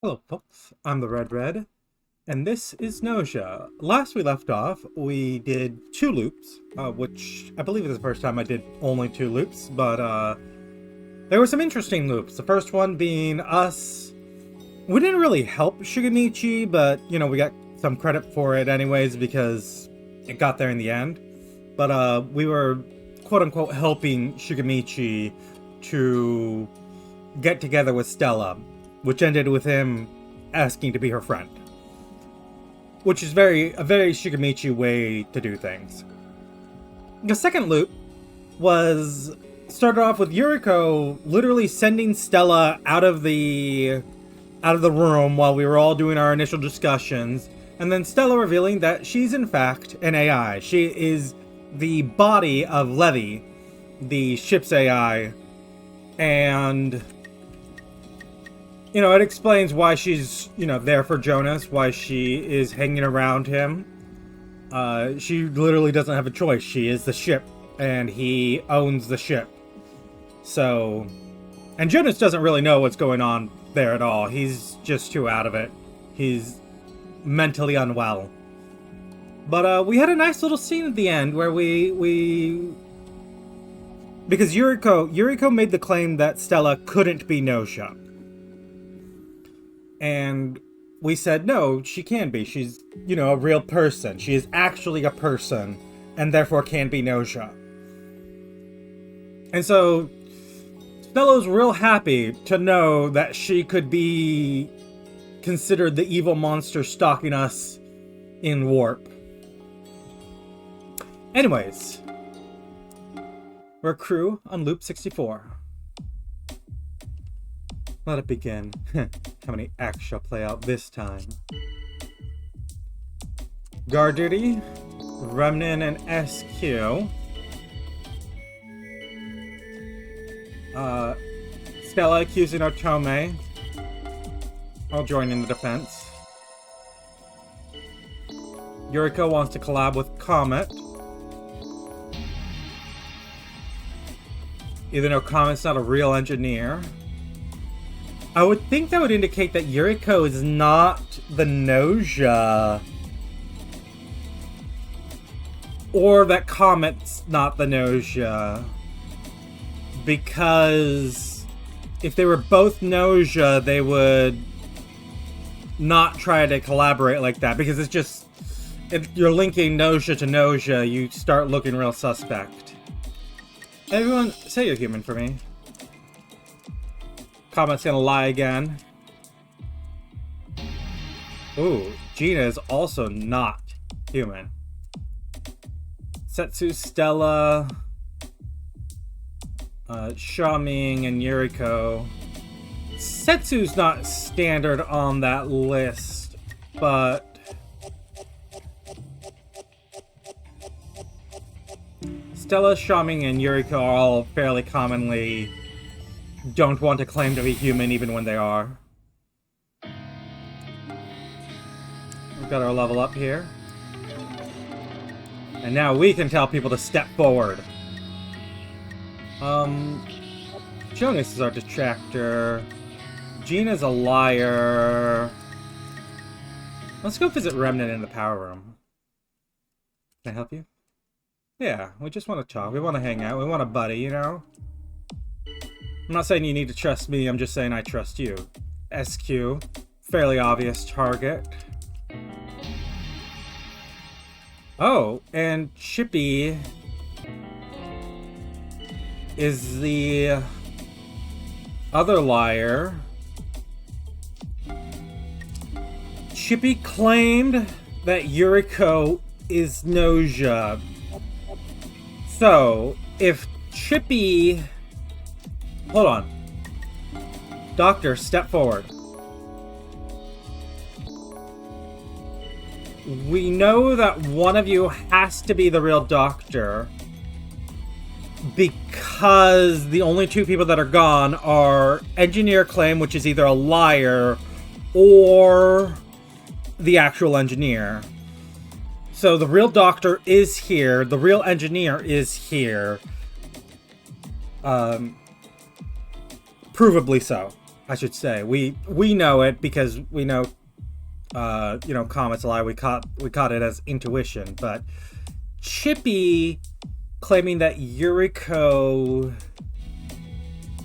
Hello folks, I'm the Red, and this is Gnosia. Last we left off, we did 2 loops, which I believe is the first time I did only 2 loops, but there were some interesting loops. The first one being us. We didn't really help Shigemichi, but, you know, we got some credit for it anyways because it got there in the end. But we were, quote-unquote, helping Shigemichi to get together with Stella, which ended with him asking to be her friend. Which is a very Shigemichi way to do things. The second loop started off with Yuriko literally sending Stella out of the room while we were all doing our initial discussions, and then Stella revealing that she's in fact an AI. She is the body of Levy, the ship's AI, and you know, it explains why she's, you know, there for Jonas, why she is hanging around him. She literally doesn't have a choice. She is the ship, and he owns the ship. So, and Jonas doesn't really know what's going on there at all. He's just too out of it. He's mentally unwell. But we had a nice little scene at the end where because Yuriko made the claim that Stella couldn't be Gnosia. And we said, no, she can be. She's, you know, a real person. She is actually a person, and therefore can be Gnosia. And so, Stella's real happy to know that she could be considered the evil monster stalking us in Warp. Anyways, we're crew on Loop 64. Let it begin. How many acts shall play out this time? Guard duty, Remnant and SQ. Stella accusing Otome. I'll join in the defense. Yuriko wants to collab with Comet. Even though Comet's not a real engineer. I would think that would indicate that Yuriko is not the Gnosia. Or that Comet's not the Gnosia. Because if they were both Gnosia, they would not try to collaborate like that. Because it's just, if you're linking Gnosia to Gnosia, you start looking real suspect. Everyone, say you're human for me. Comet's gonna lie again. Ooh, Gina is also not human. Setsu, Stella, Xiaoming, and Yuriko. Setsu's not standard on that list, but Stella, Xiaoming, and Yuriko are all fairly commonly don't want to claim to be human even when they are. We've got our level up here. And now we can tell people to step forward. Jonas is our detractor. Gina's a liar. Let's go visit Remnant in the power room. Can I help you? Yeah, we just want to talk. We want to hang out. We want a buddy, you know? I'm not saying you need to trust me, I'm just saying I trust you. SQ, fairly obvious target. Oh, and Chippy is the other liar. Chippy claimed that Yuriko is Gnosia. So, if Chippy... Hold on. Doctor, step forward. We know that one of you has to be the real doctor because the only 2 people that are gone are Engineer Claim, which is either a liar or the actual engineer. So the real doctor is here. The real engineer is here. Provably so. I should say. We know it because we know, you know, Comet's lie. We caught it as intuition. But Chippy claiming that Yuriko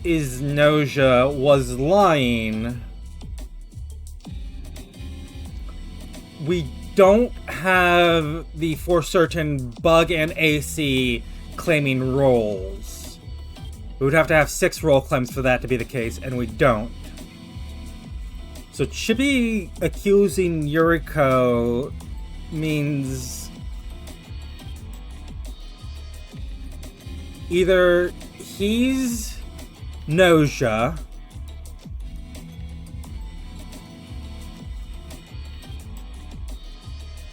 is Gnosia was lying. We don't have the for certain Bug and AC claiming roles. We would have to have 6 role claims for that to be the case, and we don't. So Chippy accusing Yuriko means either he's Gnosia,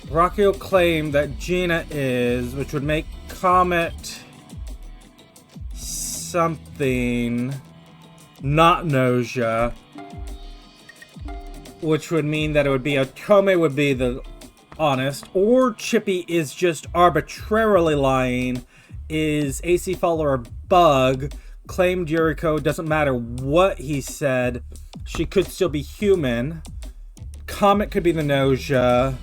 Rockio claimed that Gina is, which would make Comet something not Gnosia, which would mean that it would be Otome would be the honest, or Chippy is just arbitrarily lying, is AC follower Bug claimed Yuriko, doesn't matter what he said, she could still be human, Comet could be the Gnosia,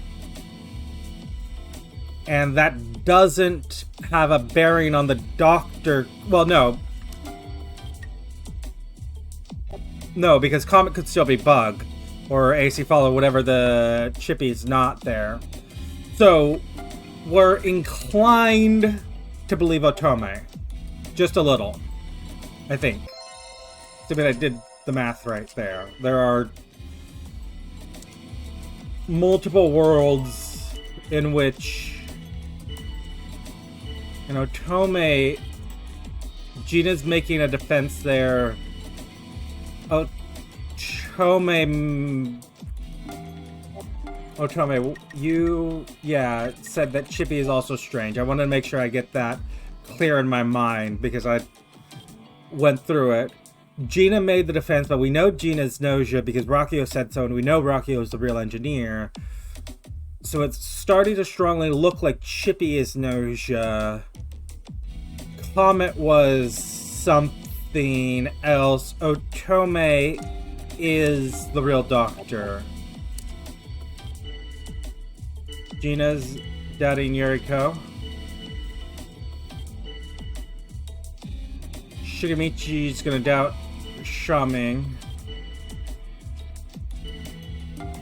and that doesn't have a bearing on the doctor. Well, no. No, because Comet could still be Bug. Or AC follower, whatever the Chippy's not there. So, we're inclined to believe Otome. Just a little. I think. I mean, I did the math right there. There are multiple worlds in which, you know, Otome, Gina's making a defense there. Otome, you, said that Chippy is also strange. I wanted to make sure I get that clear in my mind because I went through it. Gina made the defense, but we know Gina's Gnosia because Rockio said so, and we know Rockio is the real engineer. So it's starting to strongly look like Chippy is Gnosia. Comet was something else. Otome is the real doctor. Gina's doubting Yuriko. Shigemichi's gonna doubt Xiaoming.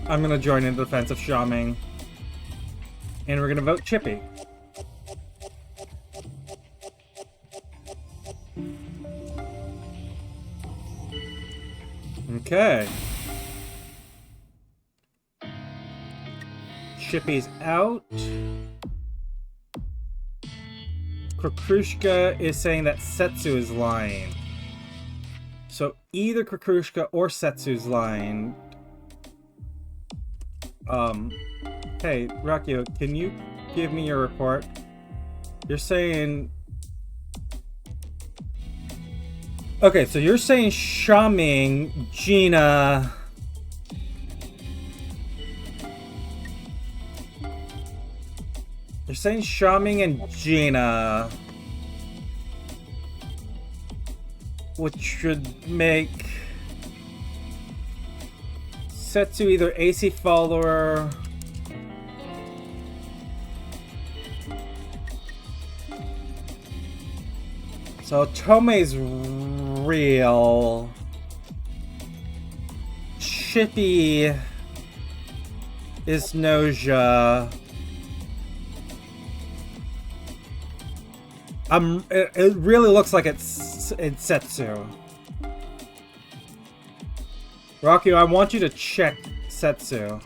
I'm gonna join in the defense of Xiaoming. And we're gonna vote Chippy. Okay. Chippy's out. Krakrushka is saying that Setsu is lying. So either Krakrushka or Setsu's lying. Hey, Rakio, can you give me your report? You're saying... Okay, so you're saying Xiaoming, Gina... You're saying Xiaoming and Gina... which should make... Setsu either AC follower... So Tome's real. Chippy is Gnosia. It really looks like it's Setsu. Rocky, I want you to check Setsu.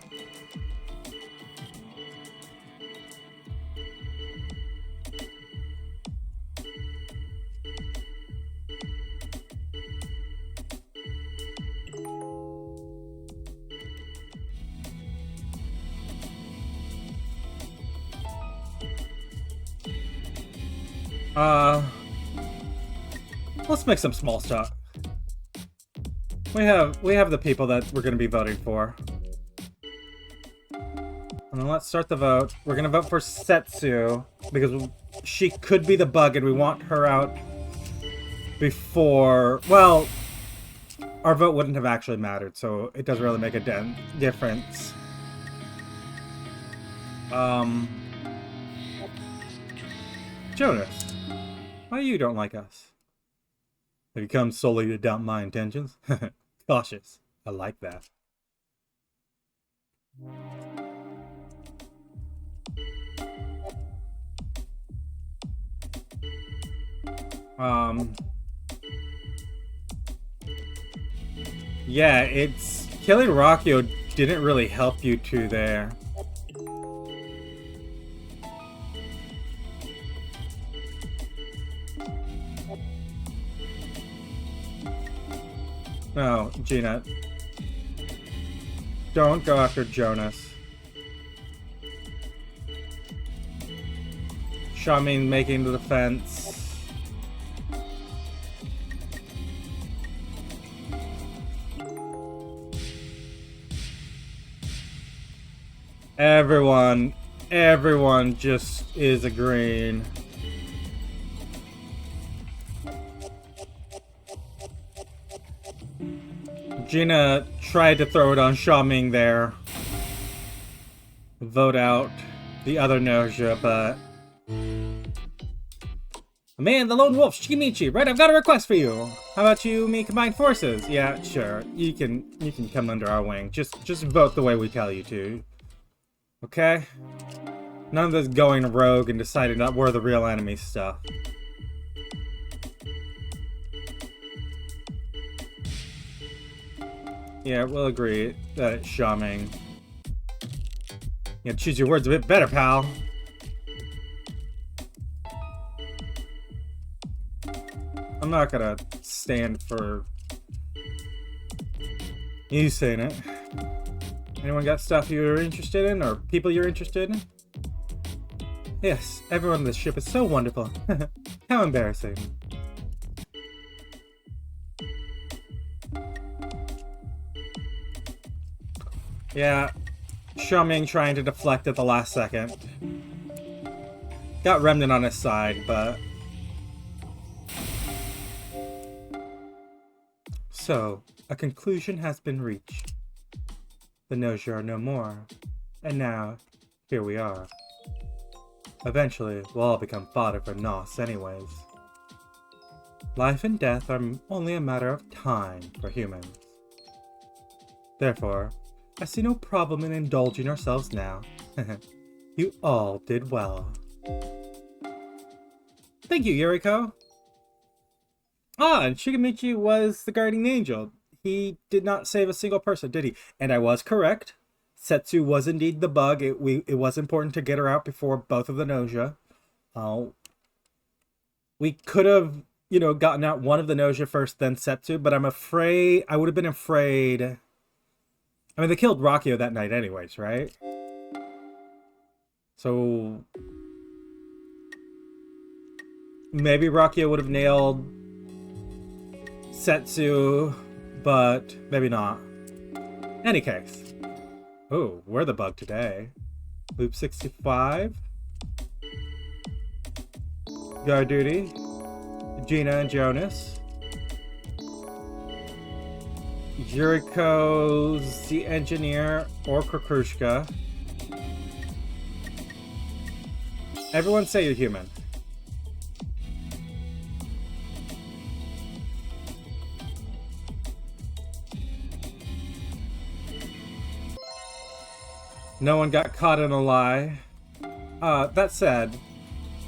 Let's make some small talk. We have the people that we're going to be voting for. And then let's start the vote. We're going to vote for Setsu because she could be the Bug and we want her out before... Well, our vote wouldn't have actually mattered, so it doesn't really make a difference. Jonas, why you don't like us? Have you come solely to doubt my intentions? Cautious. I like that. Yeah, it's... Killing Rockio didn't really help you two there. No, Gina. Don't go after Jonas. Shamin making the defense. Everyone just is agreeing. Gina tried to throw it on Xiaoming there. Vote out the other Gnosia, but... Man, the lone wolf, Shikimichi, right? I've got a request for you. How about you, me, combine forces? Yeah, sure. You can come under our wing. Just vote the way we tell you to. Okay? None of this going rogue and deciding that we're the real enemy stuff. Yeah, we'll agree that it's Xiaoming. You gotta choose your words a bit better, pal. I'm not gonna stand for you saying it. Anyone got stuff you're interested in, or people you're interested in? Yes, everyone on this ship is so wonderful. How embarrassing. Yeah, Xiaoming trying to deflect at the last second. Got Remnant on his side, but... So, a conclusion has been reached. The Gnosia are no more. And now, here we are. Eventually, we'll all become fodder for Nos anyways. Life and death are only a matter of time for humans. Therefore, I see no problem in indulging ourselves now. You all did well. Thank you, Yuriko. Ah, and Shikimichi was the guardian angel. He did not save a single person, did he? And I was correct. Setsu was indeed the bug. It was important to get her out before both of the Gnosia. We could have, gotten out one of the Gnosia first, then Setsu, but I'm afraid... I would have been afraid... I mean, they killed Rockio that night anyways, right? So... maybe Rockio would have nailed Setsu, but maybe not. Any case. Oh, we're the bug today. Loop 65. Guard duty. Gina and Jonas. Yuriko's the engineer, or Krakrushka. Everyone say you're human. No one got caught in a lie. That said,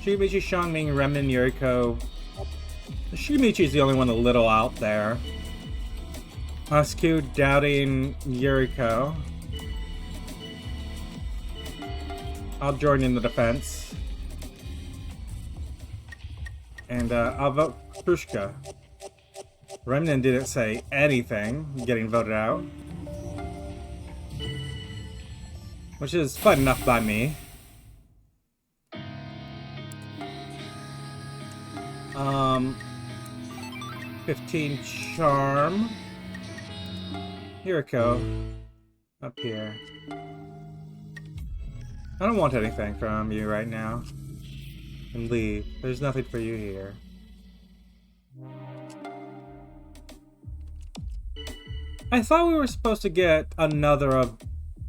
Shikimichi, Xiaoming, Remnant, Yuriko. Shikimichi's the only one a little out there. Husku doubting Yuriko. I'll join in the defense. And I'll vote Krushka. Remnant didn't say anything getting voted out. Which is fun enough by me. 15 charm. Yuriko. Up here. I don't want anything from you right now. And leave. There's nothing for you here. I thought we were supposed to get another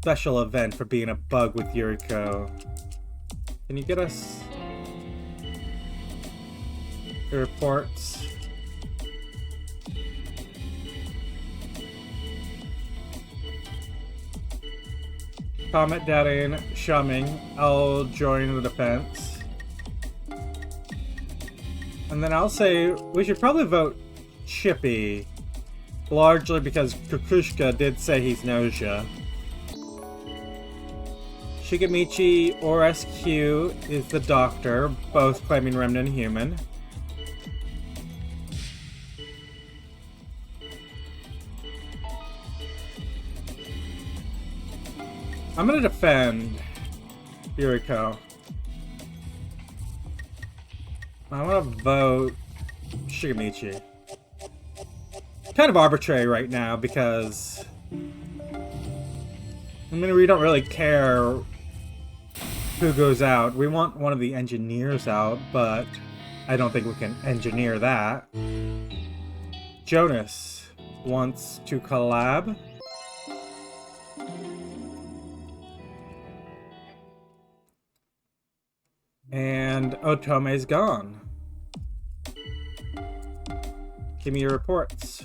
special event for being a bug with Yuriko. Can you get us the reports? Comment doubting Shaming. I'll join the defense. And then I'll say we should probably vote Chippy. Largely because Kukushka did say he's Gnosia. Shigemichi or SQ is the doctor, both claiming remnant human. I'm gonna defend Yuriko. I wanna vote Shigemichi. Kind of arbitrary right now because I mean we don't really care who goes out. We want one of the engineers out, but I don't think we can engineer that. Jonas wants to collab. And Otome's gone. Give me your reports.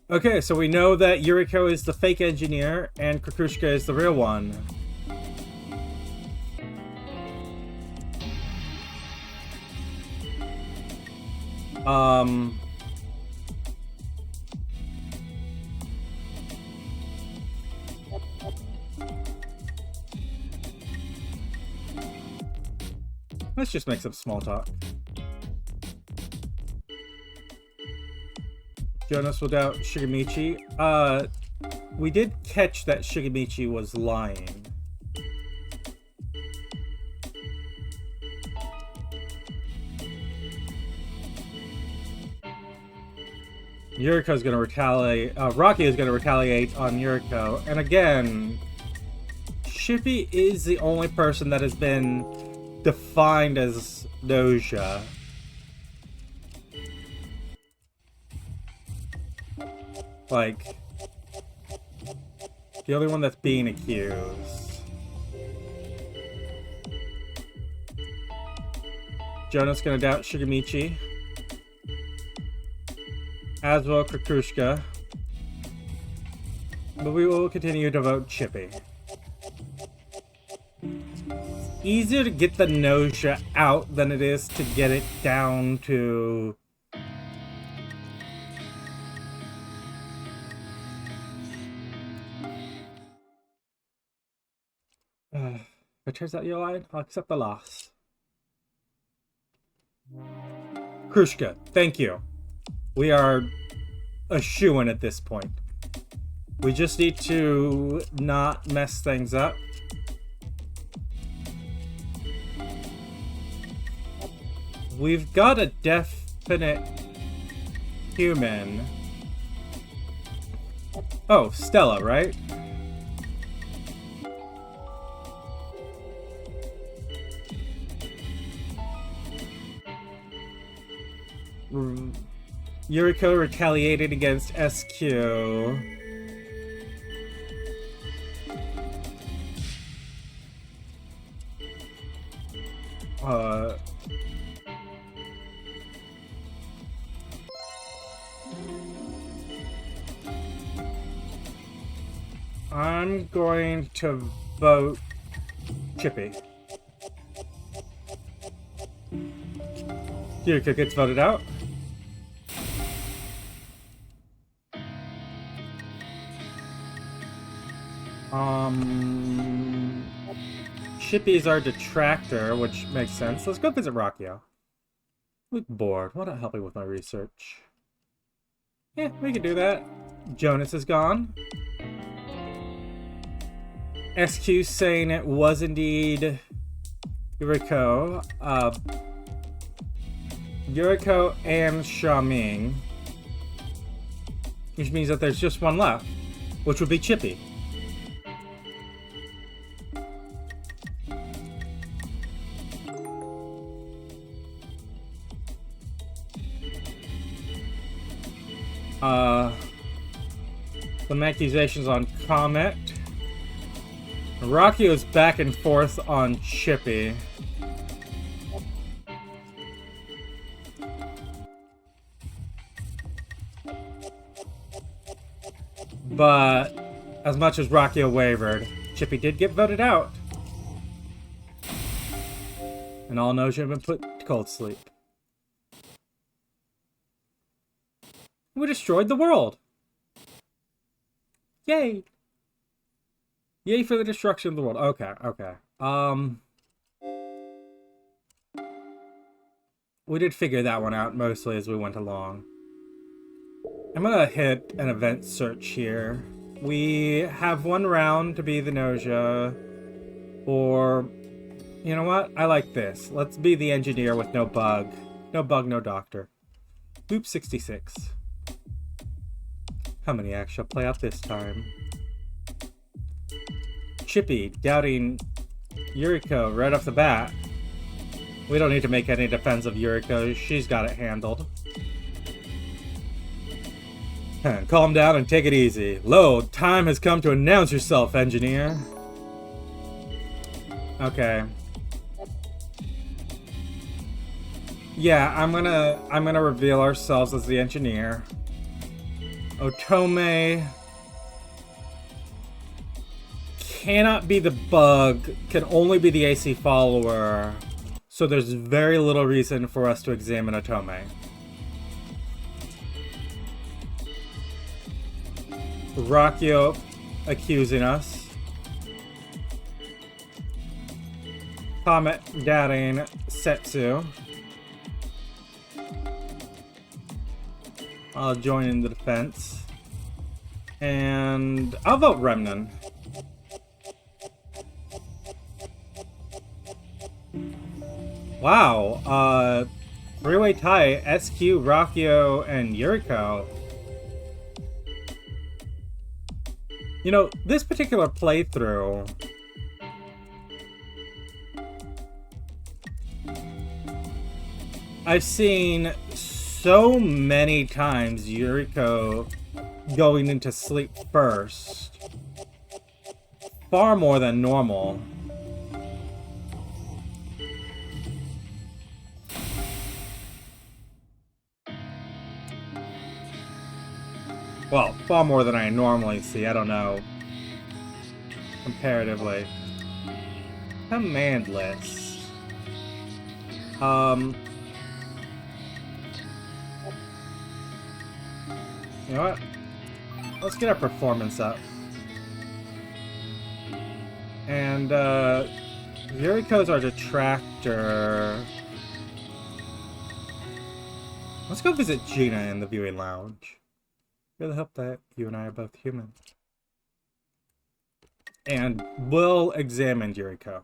Okay, so we know that Yuriko is the fake engineer and Kukushka is the real one. Let's just make some small talk. Jonas will doubt Shigemichi. We did catch that Shigemichi was lying. Yuriko's gonna retaliate. Rocky is gonna retaliate on Yuriko. And again, Shippy is the only person that has been defined as Gnosia. Like, the only one that's being accused. Jonas gonna doubt Shigemichi. As will Kukushka. But we will continue to vote Chippy. It's easier to get the Gnosia out than it is to get it down to... if it turns out you're lying, I'll accept the loss. Krushka, thank you. We are a shoo-in at this point. We just need to not mess things up. We've got a definite human. Oh, Stella, right? Yuriko retaliated against SQ. I'm going to vote Chippy. Yuriko gets voted out. Chippy's our detractor, which makes sense. Let's go visit Rakio. I'm bored. Why not help me with my research? Yeah, we can do that. Jonas is gone. SQ saying it was indeed Yuriko. Yuriko and Xiaoming. Which means that there's just one left, which would be Chippy. accusations on Comet. Rocchio's back and forth on Chippy. But as much as Rocchio wavered, Chippy did get voted out. And all Gnosia have been put to cold sleep. We destroyed the world! Yay! Yay for the destruction of the world. Okay, okay. We did figure that one out mostly as we went along. I'm gonna hit an event search here. We have one round to be the Gnosia. Or, you know what? I like this. Let's be the engineer with no bug. No bug, no doctor. Loop 66. How many acts shall play out this time? Chippy doubting Yuriko right off the bat. We don't need to make any defense of Yuriko. She's got it handled. Calm down and take it easy. Lo, time has come to announce yourself, engineer. Okay. Yeah, I'm gonna reveal ourselves as the engineer. Otome cannot be the bug, can only be the AC follower. So there's very little reason for us to examine Otome. Rocchio accusing us. Comet doubting Setsu. I'll join in the defense. And I'll vote Remnan. Wow, three-way tie, SQ, Rocchio, and Yuriko. You know, this particular playthrough... I've seen so many times Yuriko going into sleep first. Far more than normal. Well, far more than I normally see. I don't know. Comparatively. Command list. You know what? Let's get our performance up. And, Yuriko's our detractor. Let's go visit Gina in the viewing lounge. Really hope that you and I are both human. And we'll examine Yuriko.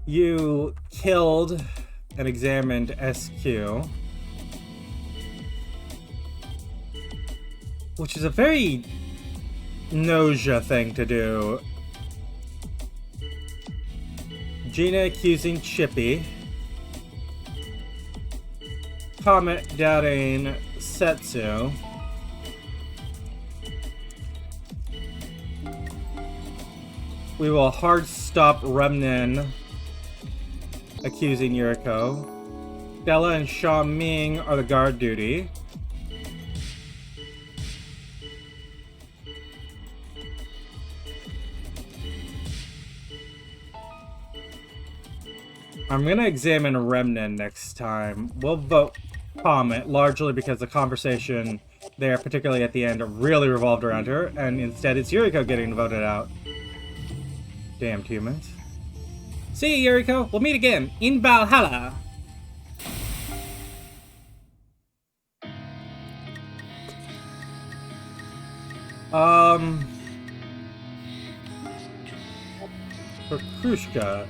You killed and examined SQ. Which is a very Gnosia thing to do. Gina accusing Chippy. Comet doubting Setsu. We will hard stop Remnan accusing Yuriko. Stella and Sha Ming are the guard duty. I'm gonna examine Remnan next time. We'll vote Comet, largely because the conversation there, particularly at the end, really revolved around her, and instead it's Yuriko getting voted out. Damned humans. See you, Yuriko. We'll meet again in Valhalla. For Krushka.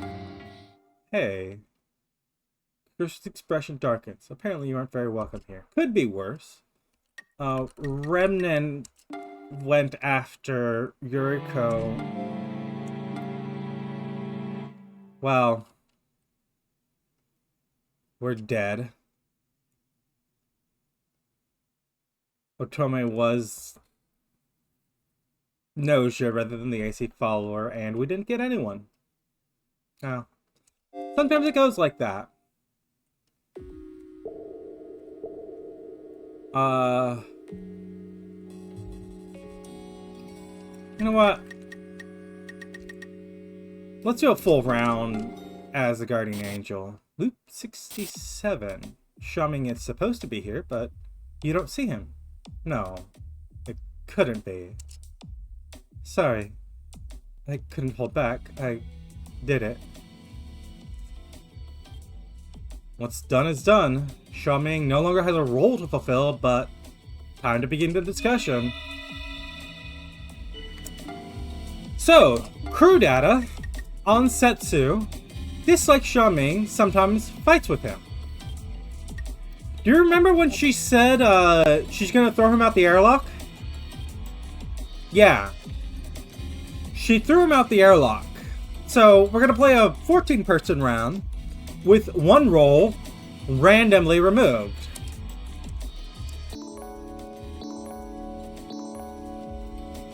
Hey. Krushka's expression darkens. Apparently you aren't very welcome here. Could be worse. Remnan went after Yuriko. Well, We're dead. Otome was Gnosia rather than the AC follower, and we didn't get anyone. Oh. Sometimes it goes like that. You know what? Let's do a full round as a guardian angel. Loop 67. Shaming is supposed to be here, but you don't see him. No, it couldn't be. Sorry. I couldn't hold back. I did it. What's done is done. Shaming no longer has a role to fulfill, but time to begin the discussion. So, crew data on Setsu. Dislikes Shaming, sometimes fights with him. Do you remember when she said she's gonna throw him out the airlock? Yeah. She threw him out the airlock. So we're gonna play a 14-person round with one role randomly removed.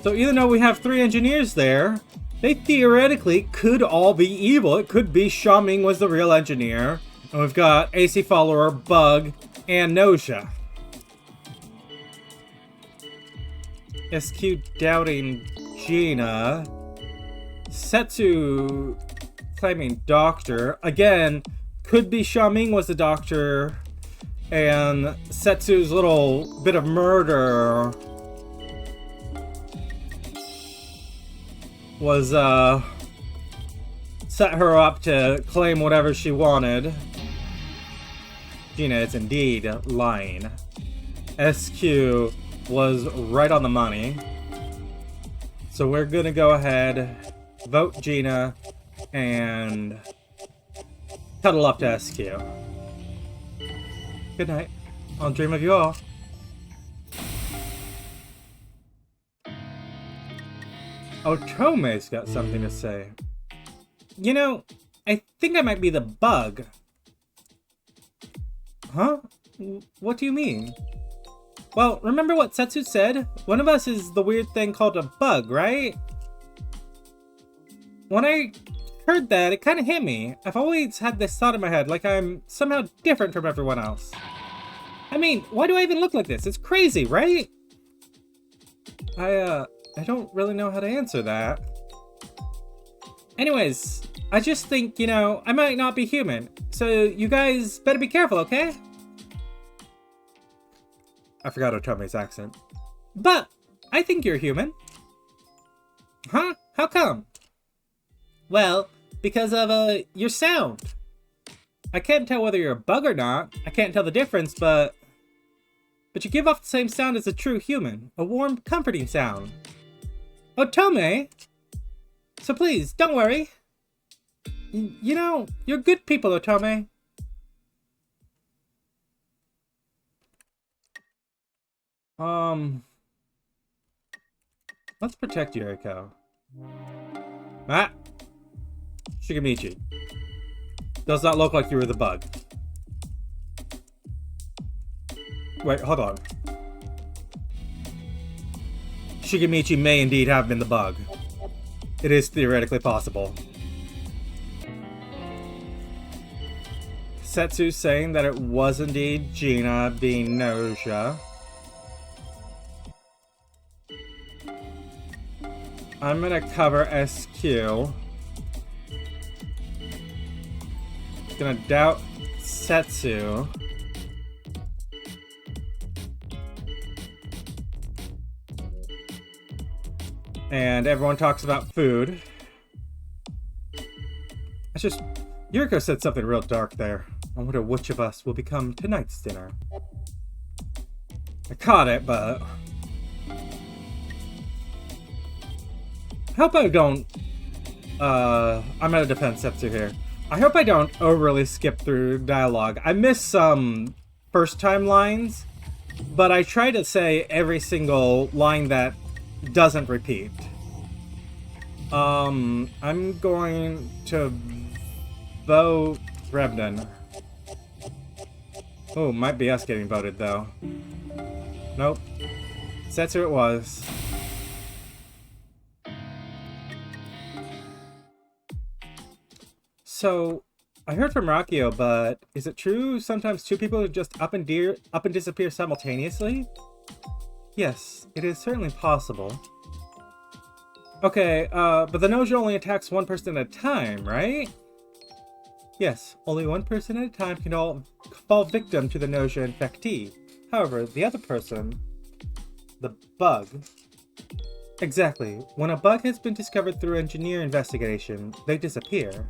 So even though we have 3 engineers there, they theoretically could all be evil. It could be Shaming was the real engineer. And we've got AC Follower, Bug, and Gnosia. SQ doubting Gina. Setsu claiming Doctor. Again, could be Shaming was the Doctor. And Setsu's little bit of murder was, set her up to claim whatever she wanted. Gina is indeed lying. SQ was right on the money. So we're gonna go ahead, vote Gina, and cuddle up to SQ. Good night. I'll dream of you all. Otome's got something to say. You know, I think I might be the Bug. Huh? What do you mean? Well, remember what Setsu said? One of us is the weird thing called a Bug, right? When I heard that, it kind of hit me. I've always had this thought in my head, like I'm somehow different from everyone else. I mean, why do I even look like this? It's crazy, right? I don't really know how to answer that. Anyways, I just think, you know, I might not be human. So you guys better be careful, okay? I forgot Otome's accent. But I think you're human. Huh? How come? Well, because of, your sound. I can't tell whether you're a bug or not. I can't tell the difference, but you give off the same sound as a true human. A warm, comforting sound. Otome! So please, don't worry. You know, you're good people, Otome. Let's protect Yuriko. Ah! Shigemichi. Does not look like you were the Bug. Wait, hold on. Shigemichi may indeed have been the Bug. It is theoretically possible. Setsu saying that it was indeed Gina being Gnosia. I'm gonna cover SQ. Gonna doubt Setsu. And everyone talks about food. It's just, Yuriko said something real dark there. I wonder which of us will become tonight's dinner. I caught it, but I hope I don't, I'm gonna defend Setsu here. I hope I don't overly skip through dialogue. I miss some first-time lines, but I try to say every single line that doesn't repeat. I'm going to vote Rebden. Oh, might be us getting voted, though. Nope. That's who it was. So, I heard from Rakio, but is it true sometimes two people just up and disappear simultaneously? Yes, it is certainly possible. Okay, but the Gnosia only attacks one person at a time, right? Yes, only one person at a time can fall victim to the Gnosia infectee. However, the other person, the bug... Exactly. When a bug has been discovered through engineer investigation, they disappear.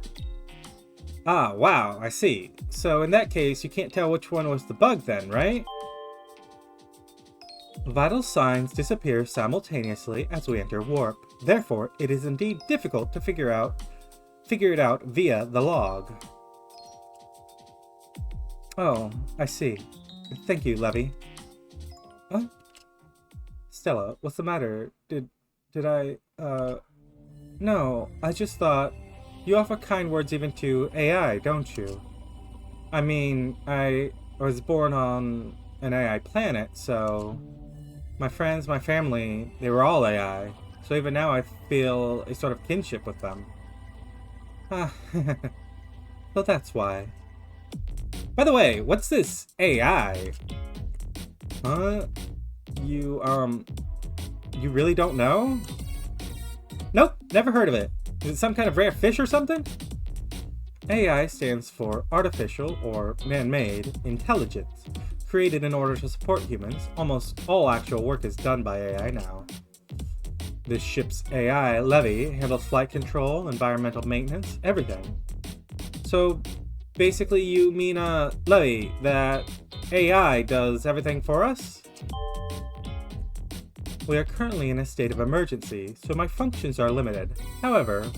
Ah, wow, I see. So in that case, you can't tell which one was the bug then, right? Vital signs disappear simultaneously as we enter warp. Therefore, it is indeed difficult to figure it out via the log. Oh, I see. Thank you, Levy. What? Stella, what's the matter? Did I, No, I just thought... You offer kind words even to AI, don't you? I mean, I was born on an AI planet, so... My friends, my family, they were all AI. So even now I feel a sort of kinship with them. Ah, well that's why. By the way, what's this AI? Huh? You really don't know? Nope, never heard of it. Is it some kind of rare fish or something? AI stands for Artificial or Man-Made Intelligence. Created in order to support humans, almost all actual work is done by AI now. This ship's AI, Levy, handles flight control, environmental maintenance, everything. So, basically you mean, Levy, that AI does everything for us? We are currently in a state of emergency, so my functions are limited. However,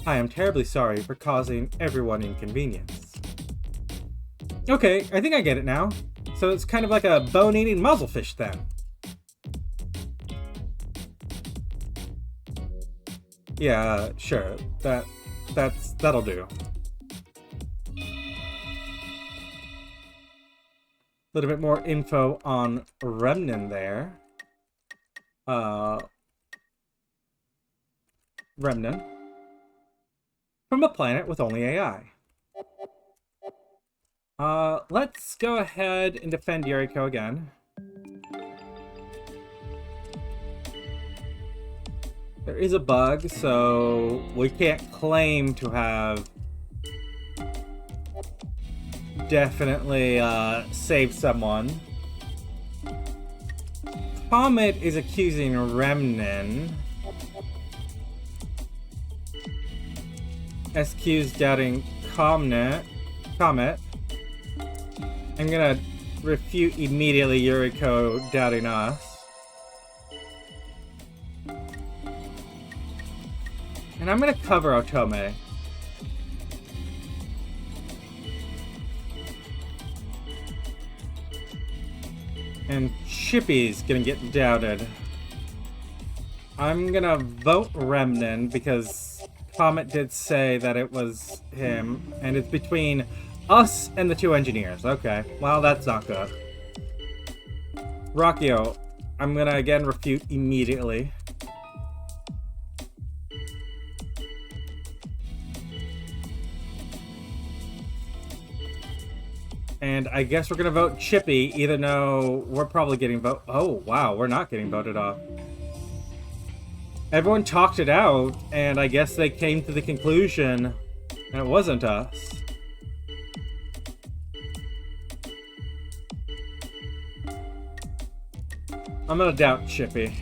I am terribly sorry for causing everyone inconvenience. Okay, I think I get it now. So it's kind of like a bone-eating Mozzelfish then. Yeah, sure. That'll do. A little bit more info on Remnant there. Remnant. From a planet with only AI. Let's go ahead and defend Yuriko again. There is a bug, so we can't claim to have definitely saved someone. Comet is accusing Remnant. SQ's doubting Comet. I'm gonna refute immediately Yuriko doubting us. And I'm gonna cover Otome. And Chippy's gonna get doubted. I'm gonna vote Remnant because Comet did say that it was him, and it's between us and the two engineers. Okay, well, that's not good. Rakio, I'm gonna again refute immediately. And I guess we're gonna vote Chippy, even though we're probably getting vote. Oh, wow, we're not getting voted off. Everyone talked it out, and I guess they came to the conclusion that it wasn't us. I'm gonna doubt Chippy.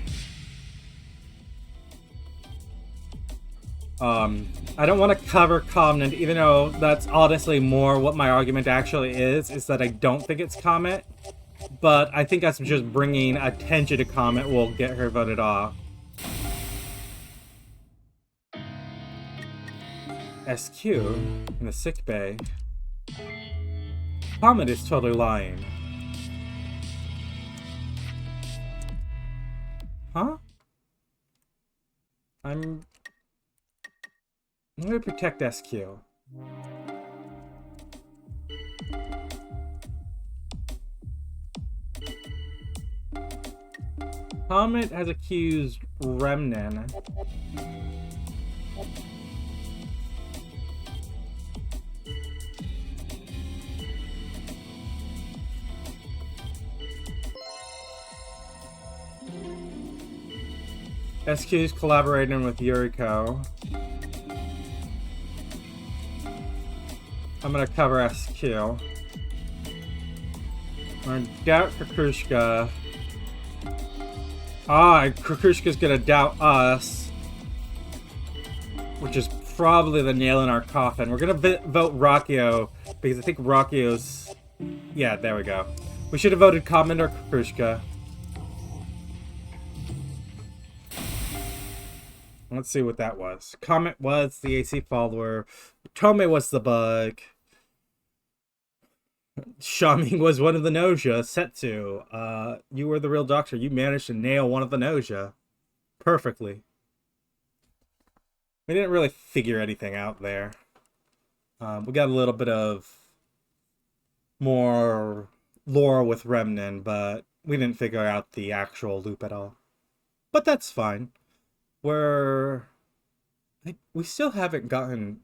I don't want to cover Comet, even though that's honestly more what my argument actually is that I don't think it's Comet. But I think that's just bringing attention to Comet will get her voted off. SQ in the sick bay. Comet is totally lying. Huh? I'm gonna protect SQ. Comet has accused Remnant. SQ's collaborating with Yuriko. I'm gonna cover SQ. I'm gonna doubt Kukushka. Kukushka's gonna doubt us. Which is probably the nail in our coffin. We're gonna vote Rakio, because I think Rakio's... Yeah, there we go. We should have voted Comet or Kukushka. Let's see what that was. Comet was the AC follower. Tome was the bug. Shaming was one of the Gnosia. Setsu, you were the real doctor. You managed to nail one of the Gnosia perfectly. We didn't really figure anything out there. We got a little bit of more lore with Remnant, but we didn't figure out the actual loop at all. But that's fine. We still haven't gotten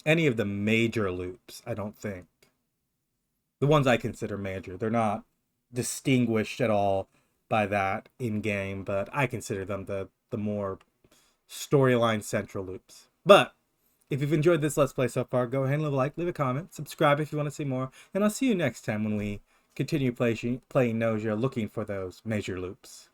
any of the major loops, I don't think. The ones I consider major. They're not distinguished at all by that in-game, but I consider them the more storyline central loops. But if you've enjoyed this Let's Play so far, go ahead and leave a like, leave a comment, subscribe if you want to see more, and I'll see you next time when we continue playing Gnosia looking for those major loops.